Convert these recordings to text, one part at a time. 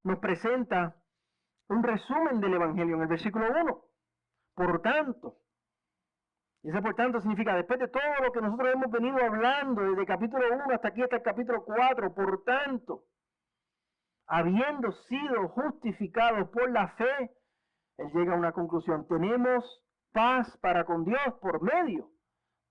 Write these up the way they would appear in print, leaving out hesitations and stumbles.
nos presenta un resumen del Evangelio en el versículo 1. Por tanto, y ese por tanto significa, después de todo lo que nosotros hemos venido hablando, desde el capítulo 1 hasta aquí, hasta el capítulo 4, por tanto, habiendo sido justificados por la fe, él llega a una conclusión: tenemos paz para con Dios por medio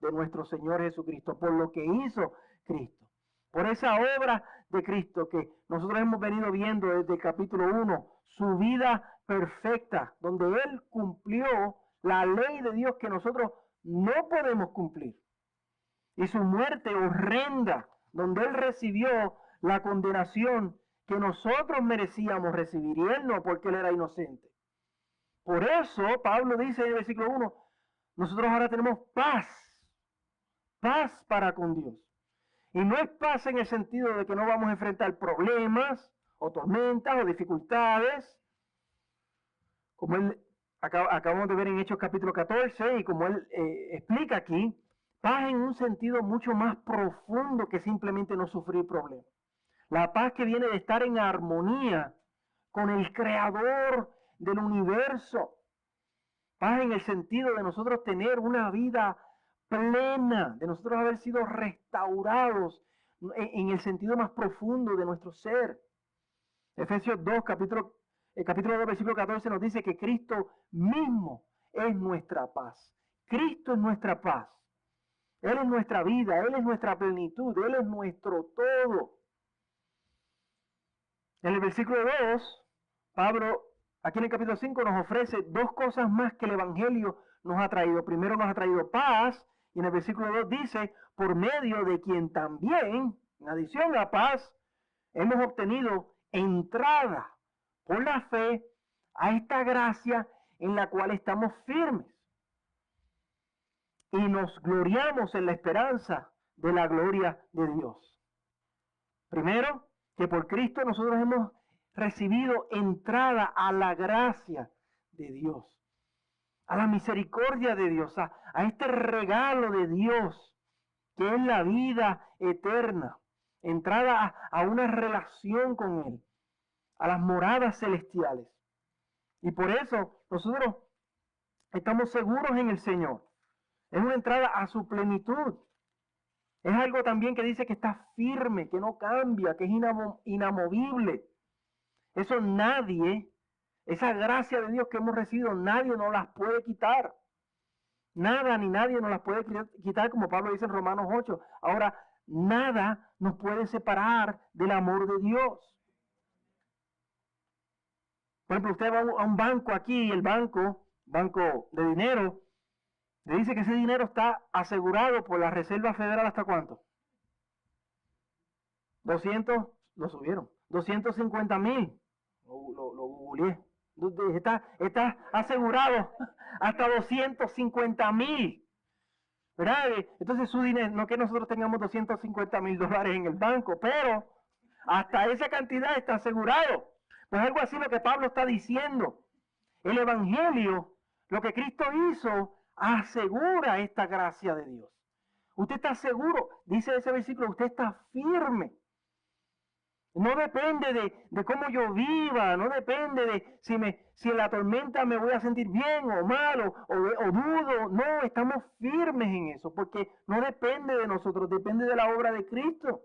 de nuestro Señor Jesucristo, por lo que hizo Cristo, por esa obra de Cristo que nosotros hemos venido viendo desde el capítulo 1, su vida perfecta, donde Él cumplió la ley de Dios que nosotros no podemos cumplir, y su muerte horrenda, donde Él recibió la condenación que nosotros merecíamos recibir, y Él no, porque Él era inocente. Por eso Pablo dice en el versículo 1, nosotros ahora tenemos paz para con Dios. Y no es paz en el sentido de que no vamos a enfrentar problemas o tormentas o dificultades, como acabamos de ver en Hechos capítulo 14, y como él explica aquí, paz en un sentido mucho más profundo que simplemente no sufrir problemas. La paz que viene de estar en armonía con el Creador del universo. Paz en el sentido de nosotros tener una vida plena, de nosotros haber sido restaurados en el sentido más profundo de nuestro ser. Efesios 2, capítulo 2, versículo 14 nos dice que Cristo mismo es nuestra paz. Cristo es nuestra paz. Él es nuestra vida, Él es nuestra plenitud, Él es nuestro todo. En el versículo 2, Pablo, aquí en el capítulo 5, nos ofrece dos cosas más que el Evangelio nos ha traído. Primero nos ha traído paz, y en el versículo 2 dice, por medio de quien también, en adición a paz, hemos obtenido entrada por la fe a esta gracia en la cual estamos firmes. Y nos gloriamos en la esperanza de la gloria de Dios. Primero, que por Cristo nosotros hemos recibido entrada a la gracia de Dios, a la misericordia de Dios, a este regalo de Dios, que es la vida eterna, entrada a una relación con Él, a las moradas celestiales. Y por eso nosotros estamos seguros en el Señor. Es una entrada a su plenitud. Es algo también que dice que está firme, que no cambia, que es inamovible. Eso nadie, esa gracia de Dios que hemos recibido, nadie nos las puede quitar. Nada ni nadie nos las puede quitar, como Pablo dice en Romanos 8. Ahora, nada nos puede separar del amor de Dios. Por ejemplo, usted va a un banco aquí, el banco de dinero, le dice que ese dinero está asegurado por la Reserva Federal, ¿hasta cuánto? 200, lo subieron, 250,000, lo googleé, está asegurado hasta 250,000, ¿verdad? Entonces su dinero, no que nosotros tengamos $250,000 en el banco, pero hasta esa cantidad está asegurado. Pues algo así lo que Pablo está diciendo. El Evangelio, lo que Cristo hizo, asegura esta gracia de Dios. Usted está seguro, dice ese versículo, usted está firme. No depende de cómo yo viva, no depende de si en la tormenta me voy a sentir bien o mal o dudo. No, estamos firmes en eso, porque no depende de nosotros, depende de la obra de Cristo.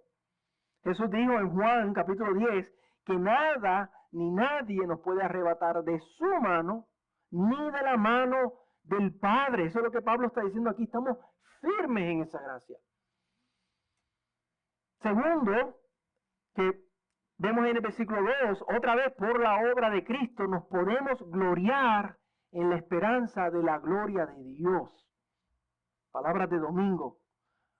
Jesús dijo en Juan capítulo 10 que nada ni nadie nos puede arrebatar de su mano, ni de la mano del Padre. Eso es lo que Pablo está diciendo aquí. Estamos firmes en esa gracia. Segundo, que vemos en el versículo 2, otra vez por la obra de Cristo nos podemos gloriar en la esperanza de la gloria de Dios. Palabras de domingo.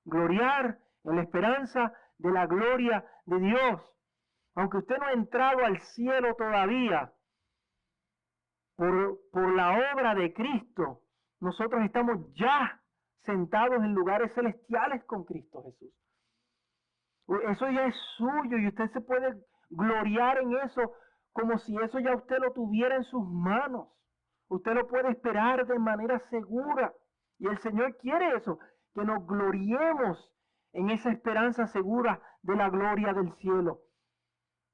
Gloriar en la esperanza de la gloria de Dios. Aunque usted no ha entrado al cielo todavía, por la obra de Cristo, nosotros estamos ya sentados en lugares celestiales con Cristo Jesús. Eso ya es suyo y usted se puede gloriar en eso como si eso ya usted lo tuviera en sus manos. Usted lo puede esperar de manera segura. Y el Señor quiere eso, que nos gloriemos en esa esperanza segura de la gloria del cielo.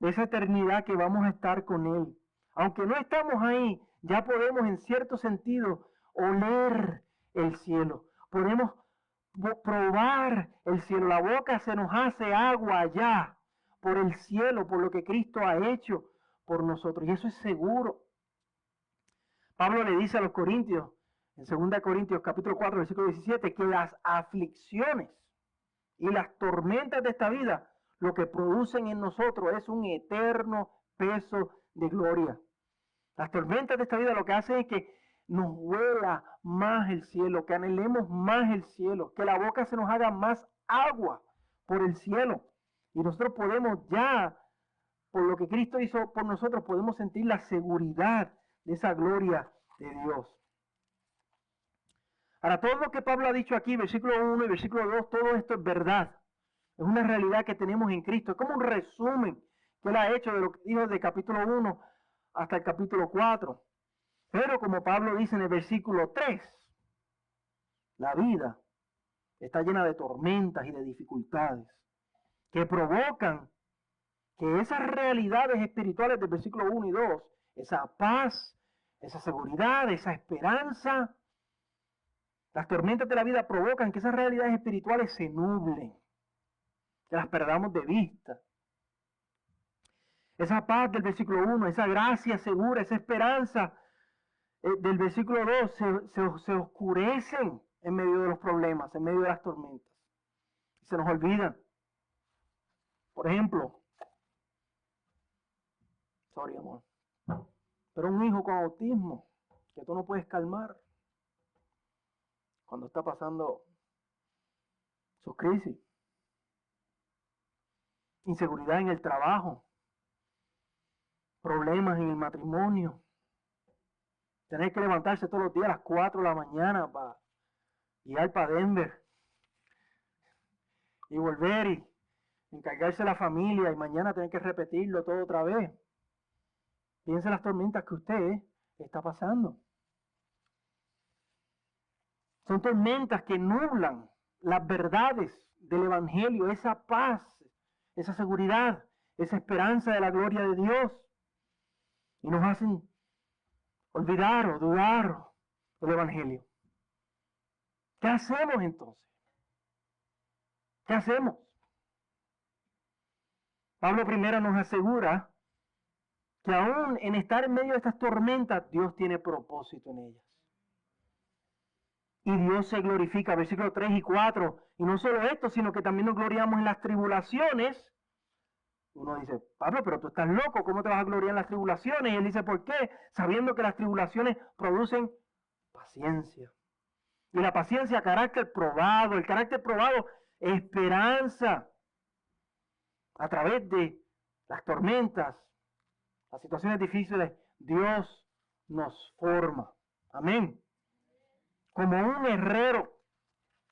de esa eternidad que vamos a estar con Él. Aunque no estamos ahí, ya podemos en cierto sentido oler el cielo. Podemos probar el cielo. La boca se nos hace agua ya por el cielo, por lo que Cristo ha hecho por nosotros. Y eso es seguro. Pablo le dice a los corintios, en 2 Corintios capítulo 4, versículo 17, que las aflicciones y las tormentas de esta vida lo que producen en nosotros es un eterno peso de gloria. Las tormentas de esta vida lo que hacen es que nos huela más el cielo, que anhelemos más el cielo, que la boca se nos haga más agua por el cielo. Y nosotros podemos ya, por lo que Cristo hizo por nosotros, podemos sentir la seguridad de esa gloria de Dios. Ahora, todo lo que Pablo ha dicho aquí, versículo 1 y versículo 2, todo esto es verdad. Es una realidad que tenemos en Cristo. Es como un resumen que él ha hecho de lo que dijo del capítulo 1 hasta el capítulo 4. Pero como Pablo dice en el versículo 3, la vida está llena de tormentas y de dificultades que provocan que esas realidades espirituales del versículo 1 y 2, esa paz, esa seguridad, esa esperanza, las tormentas de la vida provocan que esas realidades espirituales se nublen, que las perdamos de vista. Esa paz del versículo 1, esa gracia segura, esa esperanza del versículo 2 se oscurecen en medio de los problemas, en medio de las tormentas. Se nos olvidan. Por ejemplo, amor, pero un hijo con autismo que tú no puedes calmar cuando está pasando sus crisis. Inseguridad en el trabajo, problemas en el matrimonio, tener que levantarse todos los días a las 4 de la mañana para ir para Denver y volver y encargarse de la familia y mañana tener que repetirlo todo otra vez. Piense en las tormentas que usted está pasando. Son tormentas que nublan las verdades del Evangelio, esa paz, esa seguridad, esa esperanza de la gloria de Dios. Y nos hacen olvidar o dudar del Evangelio. ¿Qué hacemos entonces? ¿Qué hacemos? Pablo primero nos asegura que aún en estar en medio de estas tormentas, Dios tiene propósito en ellas. Y Dios se glorifica, versículos 3 y 4. Y no solo esto, sino que también nos gloriamos en las tribulaciones. Uno dice, Pablo, pero tú estás loco, ¿cómo te vas a gloriar en las tribulaciones? Y él dice, ¿por qué? Sabiendo que las tribulaciones producen paciencia. Y la paciencia, carácter probado. El carácter probado, esperanza. A través de las tormentas, las situaciones difíciles, Dios nos forma. Amén. Como un herrero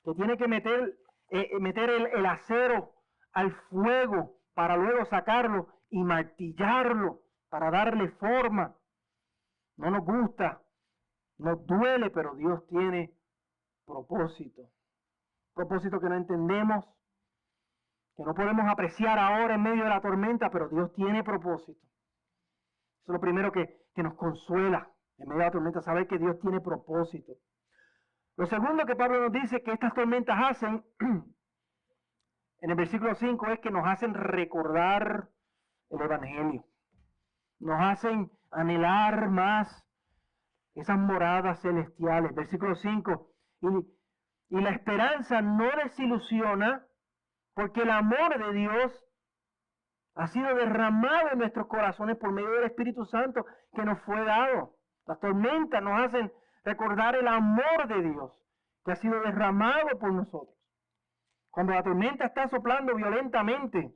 que tiene que meter el acero al fuego para luego sacarlo y martillarlo para darle forma. No nos gusta, nos duele, pero Dios tiene propósito. Propósito que no entendemos, que no podemos apreciar ahora en medio de la tormenta, pero Dios tiene propósito. Eso es lo primero que nos consuela en medio de la tormenta, saber que Dios tiene propósito. Lo segundo que Pablo nos dice que estas tormentas hacen, en el versículo 5, es que nos hacen recordar el Evangelio. Nos hacen anhelar más esas moradas celestiales. Versículo 5, y la esperanza no desilusiona porque el amor de Dios ha sido derramado en nuestros corazones por medio del Espíritu Santo que nos fue dado. Las tormentas nos hacen recordar el amor de Dios que ha sido derramado por nosotros. Cuando la tormenta está soplando violentamente,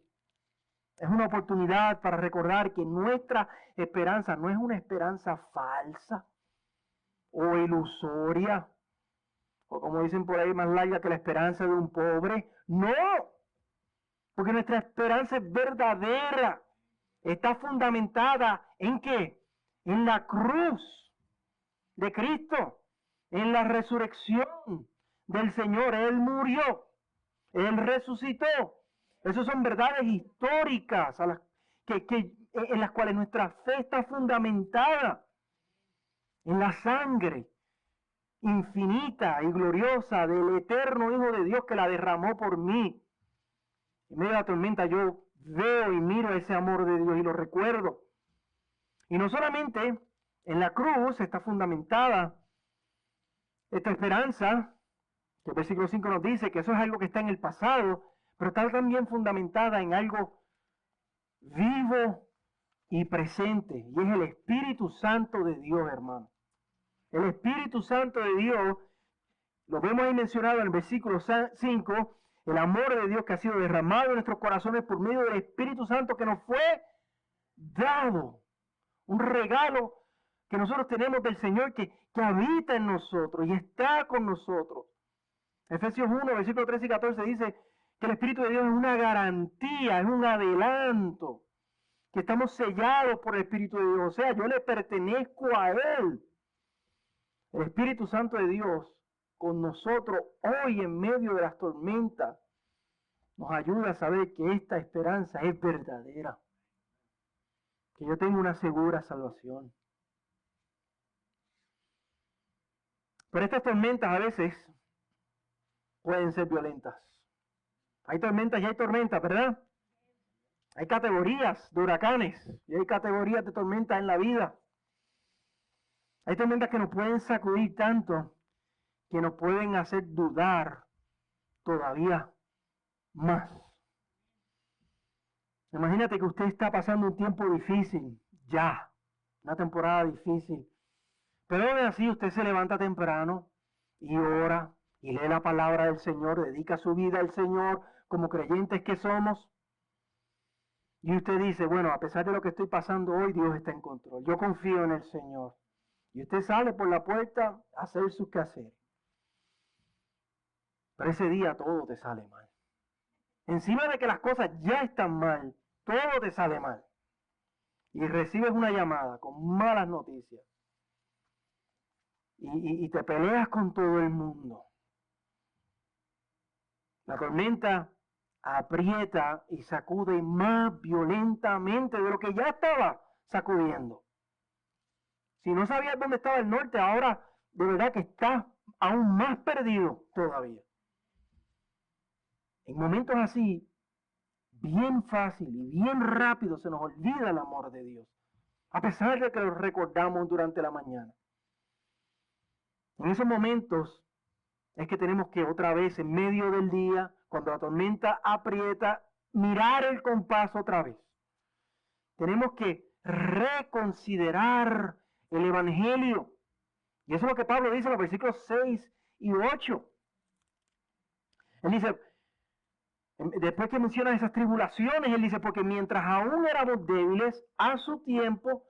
es una oportunidad para recordar que nuestra esperanza no es una esperanza falsa o ilusoria, o como dicen por ahí más larga que la esperanza de un pobre. No, porque nuestra esperanza es verdadera, está fundamentada ¿en qué? En la cruz de Cristo, en la resurrección del Señor. Él murió, Él resucitó. Esas son verdades históricas en las cuales nuestra fe está fundamentada en la sangre infinita y gloriosa del eterno Hijo de Dios que la derramó por mí. En medio de la tormenta yo veo y miro ese amor de Dios y lo recuerdo. Y no solamente en la cruz está fundamentada esta esperanza, que el versículo 5 nos dice que eso es algo que está en el pasado, pero está también fundamentada en algo vivo y presente, y es el Espíritu Santo de Dios, hermano. El Espíritu Santo de Dios, lo vemos ahí mencionado en el versículo 5, el amor de Dios que ha sido derramado en nuestros corazones por medio del Espíritu Santo que nos fue dado. Un regalo que nosotros tenemos del Señor que habita en nosotros y está con nosotros. Efesios 1, versículos 13 y 14 dice que el Espíritu de Dios es una garantía, es un adelanto, que estamos sellados por el Espíritu de Dios. O sea, yo le pertenezco a Él. El Espíritu Santo de Dios con nosotros hoy en medio de las tormentas nos ayuda a saber que esta esperanza es verdadera, que yo tengo una segura salvación. Pero estas tormentas a veces pueden ser violentas. Hay tormentas y hay tormentas, ¿verdad? Hay categorías de huracanes y hay categorías de tormentas en la vida. Hay tormentas que nos pueden sacudir tanto que nos pueden hacer dudar todavía más. Imagínate que usted está pasando un tiempo difícil, ya, una temporada difícil. Pero aún así usted se levanta temprano y ora y lee la palabra del Señor, dedica su vida al Señor como creyentes que somos. Y usted dice, bueno, a pesar de lo que estoy pasando hoy, Dios está en control. Yo confío en el Señor. Y usted sale por la puerta a hacer sus quehaceres. Pero ese día todo te sale mal. Encima de que las cosas ya están mal, todo te sale mal. Y recibes una llamada con malas noticias. Y te peleas con todo el mundo. La tormenta aprieta y sacude más violentamente de lo que ya estaba sacudiendo. Si no sabías dónde estaba el norte, ahora de verdad que estás aún más perdido todavía. En momentos así, bien fácil y bien rápido se nos olvida el amor de Dios, a pesar de que lo recordamos durante la mañana. En esos momentos es que tenemos que otra vez, en medio del día, cuando la tormenta aprieta, mirar el compás otra vez. Tenemos que reconsiderar el Evangelio. Y eso es lo que Pablo dice en los versículos 6 y 8. Él dice, después que menciona esas tribulaciones, él dice, porque mientras aún éramos débiles, a su tiempo,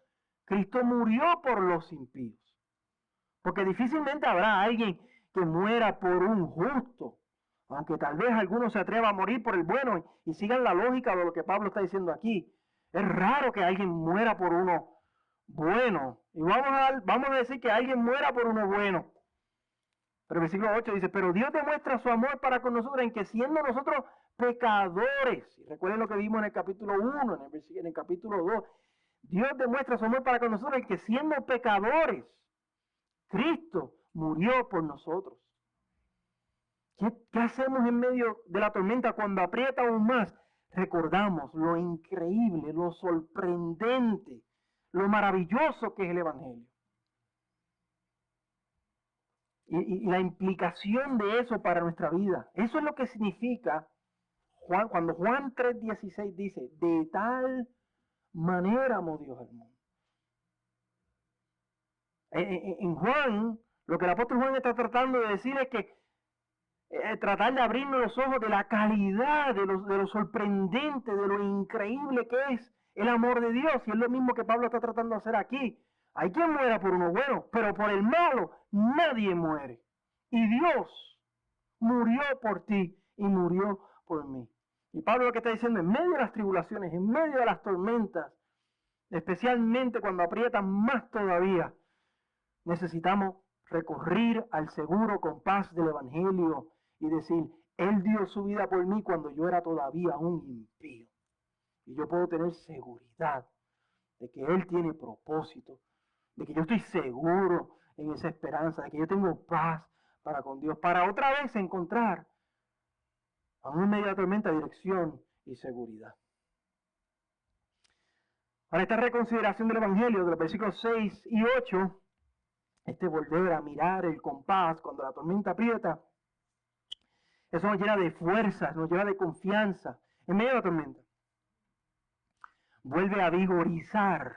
Cristo murió por los impíos. Porque difícilmente habrá alguien que muera por un justo, aunque tal vez alguno se atreva a morir por el bueno y sigan la lógica de lo que Pablo está diciendo aquí. Es raro que alguien muera por uno bueno. Y vamos a decir que alguien muera por uno bueno. Pero el versículo 8 dice, pero Dios demuestra su amor para con nosotros en que siendo nosotros pecadores, y recuerden lo que vimos en el capítulo 1, en el capítulo 2, Dios demuestra su amor para con nosotros en que siendo pecadores, Cristo murió por nosotros. ¿Qué hacemos en medio de la tormenta cuando aprieta aún más? Recordamos lo increíble, lo sorprendente, lo maravilloso que es el Evangelio. Y la implicación de eso para nuestra vida. Eso es lo que significa cuando Juan 3:16 dice, de tal manera amó Dios al mundo. En Juan, lo que el apóstol Juan está tratando de decir es que tratar de abrirnos los ojos de la calidad, de lo sorprendente, de lo increíble que es el amor de Dios. Y es lo mismo que Pablo está tratando de hacer aquí. Hay quien muera por uno bueno, pero por el malo nadie muere. Y Dios murió por ti y murió por mí. Y Pablo lo que está diciendo, en medio de las tribulaciones, en medio de las tormentas, especialmente cuando aprietan más todavía, necesitamos recurrir al seguro compás del Evangelio y decir, Él dio su vida por mí cuando yo era todavía un impío. Y yo puedo tener seguridad de que Él tiene propósito, de que yo estoy seguro en esa esperanza, de que yo tengo paz para con Dios, para otra vez encontrar, aún en medio de la tormenta, dirección y seguridad. Para esta reconsideración del Evangelio, de los versículos 6 y 8, volver a mirar el compás cuando la tormenta aprieta, eso nos llena de fuerzas, nos llena de confianza en medio de la tormenta. Vuelve a vigorizar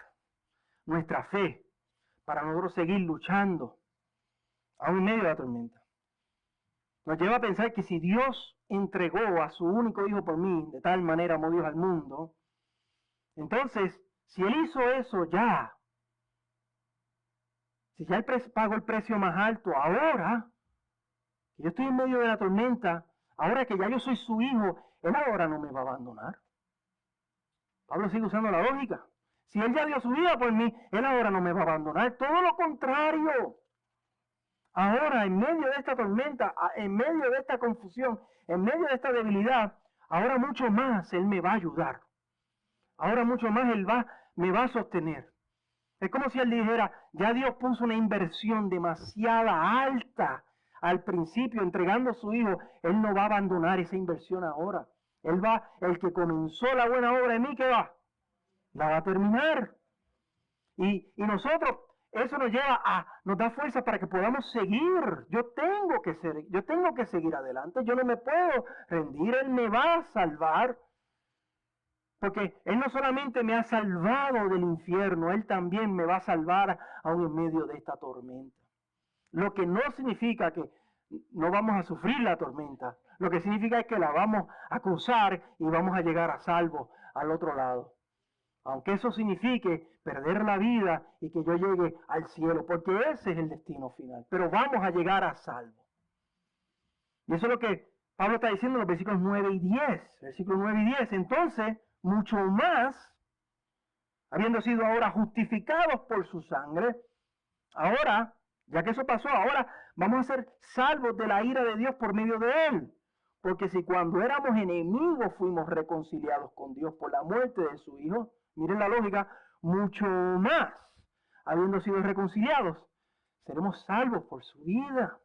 nuestra fe para nosotros seguir luchando aún en medio de la tormenta. Nos lleva a pensar que si Dios entregó a su único Hijo por mí, de tal manera amó Dios al mundo, entonces, si Él hizo eso ya, si ya Él pagó el precio más alto, ahora que yo estoy en medio de la tormenta, ahora que ya yo soy su hijo, Él ahora no me va a abandonar. Pablo sigue usando la lógica. Si Él ya dio su vida por mí, Él ahora no me va a abandonar. Todo lo contrario. Ahora, en medio de esta tormenta, en medio de esta confusión, en medio de esta debilidad, ahora mucho más Él me va a ayudar. Ahora mucho más Él me va a sostener. Es como si Él dijera, ya Dios puso una inversión demasiada alta al principio, entregando a su Hijo. Él no va a abandonar esa inversión ahora. El que comenzó la buena obra en mí, ¿qué va? La va a terminar. Y nosotros, eso nos da fuerza para que podamos seguir. Yo tengo que seguir adelante. Yo no me puedo rendir. Él me va a salvar. Porque Él no solamente me ha salvado del infierno, Él también me va a salvar aún en medio de esta tormenta. Lo que no significa que no vamos a sufrir la tormenta. Lo que significa es que la vamos a cruzar y vamos a llegar a salvo al otro lado. Aunque eso signifique perder la vida y que yo llegue al cielo, porque ese es el destino final. Pero vamos a llegar a salvo. Y eso es lo que Pablo está diciendo en los versículos 9 y 10. Versículos 9 y 10. Entonces, mucho más, habiendo sido ahora justificados por su sangre, ahora, ya que eso pasó, ahora vamos a ser salvos de la ira de Dios por medio de Él. Porque si cuando éramos enemigos fuimos reconciliados con Dios por la muerte de su Hijo, miren la lógica, mucho más, habiendo sido reconciliados, seremos salvos por su vida.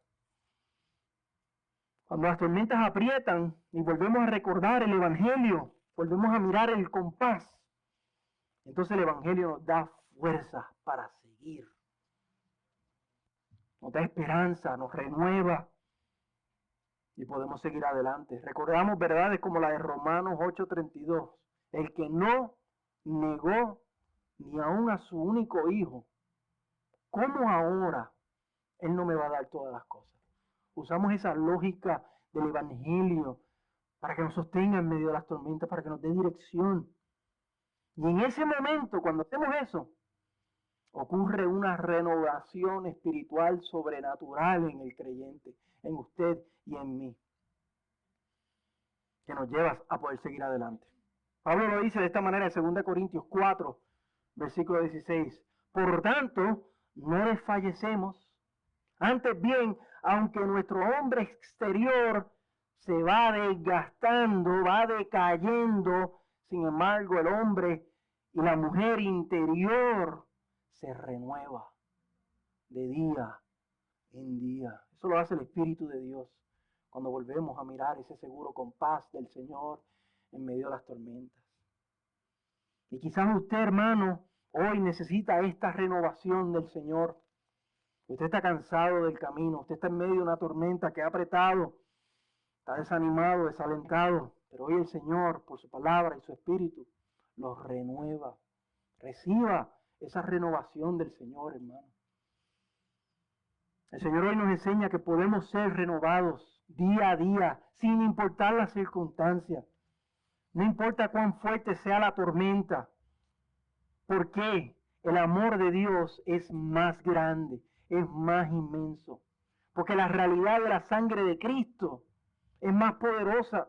Cuando las tormentas aprietan y volvemos a recordar el Evangelio, volvemos a mirar el compás, entonces el Evangelio nos da fuerza para seguir. Nos da esperanza, nos renueva y podemos seguir adelante. Recordamos verdades como la de Romanos 8:32. El que no negó ni aún a su único hijo, ¿cómo ahora Él no me va a dar todas las cosas? Usamos esa lógica del Evangelio para que nos sostenga en medio de las tormentas, para que nos dé dirección. Y en ese momento, cuando hacemos eso, ocurre una renovación espiritual sobrenatural en el creyente, en usted y en mí, que nos lleva a poder seguir adelante. Pablo lo dice de esta manera en 2 Corintios 4, versículo 16. Por tanto, no desfallecemos. Antes bien, aunque nuestro hombre exterior se va desgastando, va decayendo, sin embargo el hombre y la mujer interior se renueva de día en día. Eso lo hace el Espíritu de Dios cuando volvemos a mirar ese seguro compás del Señor en medio de las tormentas. Y quizás usted, hermano, hoy necesita esta renovación del Señor. Usted está cansado del camino, usted está en medio de una tormenta que ha apretado, está desanimado, desalentado, pero hoy el Señor, por su palabra y su Espíritu, lo renueva. Reciba esa renovación del Señor, hermano. El Señor hoy nos enseña que podemos ser renovados día a día, sin importar las circunstancias. No importa cuán fuerte sea la tormenta, porque el amor de Dios es más grande, es más inmenso. Porque la realidad de la sangre de Cristo es más poderosa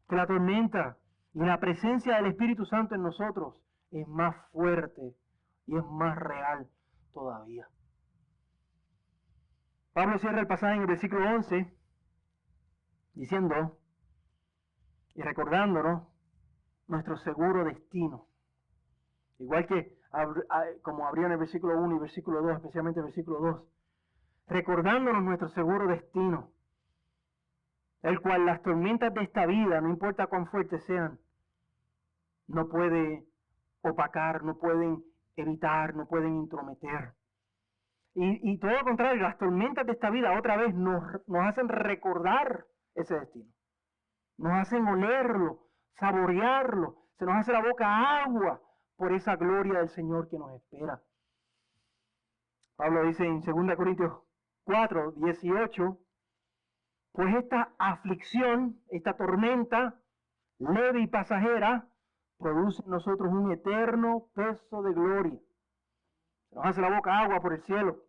que la tormenta. Y la presencia del Espíritu Santo en nosotros es más fuerte y es más real todavía. Pablo cierra el pasaje en el versículo 11 diciendo y recordándonos nuestro seguro destino. Igual que como habría en el versículo 1 y versículo 2, especialmente el versículo 2, recordándonos nuestro seguro destino, el cual las tormentas de esta vida, no importa cuán fuertes sean, no puede opacar, no pueden evitar, no pueden intrometer. Y todo lo contrario, las tormentas de esta vida otra vez nos hacen recordar ese destino. Nos hacen olerlo, saborearlo, se nos hace la boca agua por esa gloria del Señor que nos espera. Pablo dice en 2 Corintios 4, 18, pues esta aflicción, esta tormenta leve y pasajera, produce en nosotros un eterno peso de gloria. Se nos hace la boca agua por el cielo,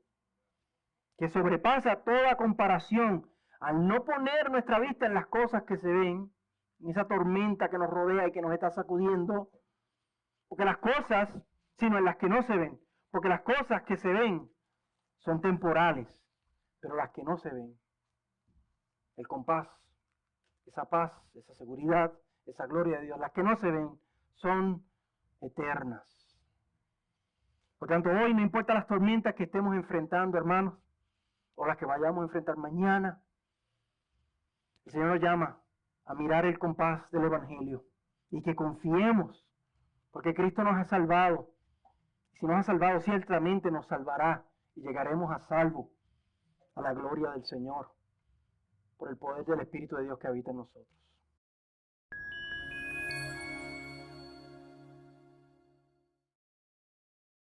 que sobrepasa toda comparación al no poner nuestra vista en las cosas que se ven, en esa tormenta que nos rodea y que nos está sacudiendo, porque las cosas, sino en las que no se ven, porque las cosas que se ven son temporales, pero las que no se ven, el compás, esa paz, esa seguridad, esa gloria de Dios, las que no se ven son eternas. Por tanto, hoy no importa las tormentas que estemos enfrentando, hermanos, o las que vayamos a enfrentar mañana, el Señor nos llama a mirar el compás del Evangelio y que confiemos, porque Cristo nos ha salvado. Si nos ha salvado, ciertamente nos salvará y llegaremos a salvo a la gloria del Señor por el poder del Espíritu de Dios que habita en nosotros.